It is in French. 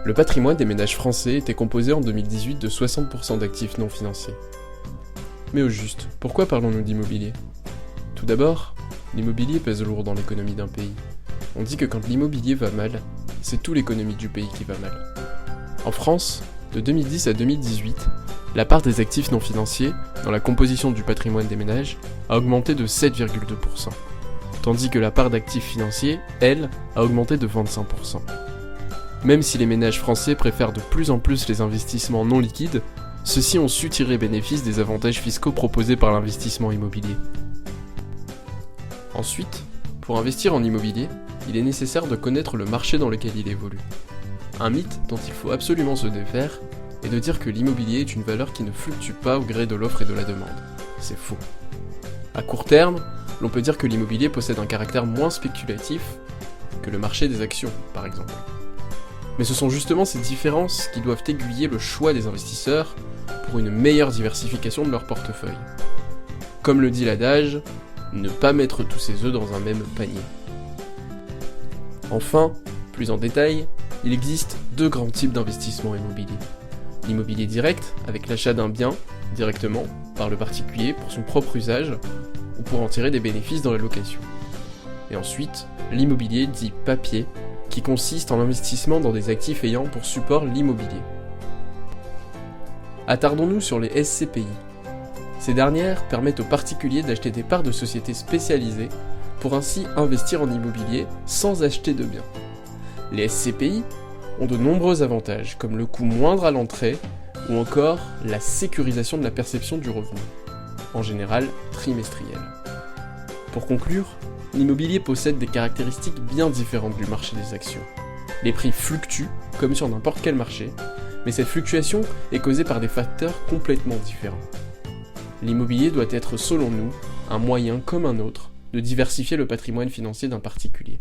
Le patrimoine des ménages français était composé en 2018 de 60% d'actifs non financiers. Mais au juste, pourquoi parlons-nous d'immobilier? Tout d'abord, l'immobilier pèse lourd dans l'économie d'un pays. On dit que quand l'immobilier va mal, c'est toute l'économie du pays qui va mal. En France, de 2010 à 2018, la part des actifs non financiers dans la composition du patrimoine des ménages a augmenté de 7,2%, tandis que la part d'actifs financiers, elle, a augmenté de 25%. Même si les ménages français préfèrent de plus en plus les investissements non liquides, ceux-ci ont su tirer bénéfice des avantages fiscaux proposés par l'investissement immobilier. Ensuite, pour investir en immobilier, il est nécessaire de connaître le marché dans lequel il évolue. Un mythe dont il faut absolument se défaire est de dire que l'immobilier est une valeur qui ne fluctue pas au gré de l'offre et de la demande. C'est faux. À court terme, l'on peut dire que l'immobilier possède un caractère moins spéculatif que le marché des actions, par exemple. Mais ce sont justement ces différences qui doivent aiguiller le choix des investisseurs pour une meilleure diversification de leur portefeuille. Comme le dit l'adage, ne pas mettre tous ses œufs dans un même panier. Enfin, plus en détail, il existe deux grands types d'investissement immobilier. L'immobilier direct, avec l'achat d'un bien, directement, par le particulier pour son propre usage, ou pour en tirer des bénéfices dans la location. Et ensuite, l'immobilier dit papier, qui consiste en l'investissement dans des actifs ayant pour support l'immobilier. Attardons-nous sur les SCPI. Ces dernières permettent aux particuliers d'acheter des parts de sociétés spécialisées pour ainsi investir en immobilier sans acheter de biens. Les SCPI ont de nombreux avantages, comme le coût moindre à l'entrée ou encore la sécurisation de la perception du revenu, en général trimestriel. Pour conclure, l'immobilier possède des caractéristiques bien différentes du marché des actions. Les prix fluctuent, comme sur n'importe quel marché, mais cette fluctuation est causée par des facteurs complètement différents. L'immobilier doit être, selon nous, un moyen comme un autre de diversifier le patrimoine financier d'un particulier.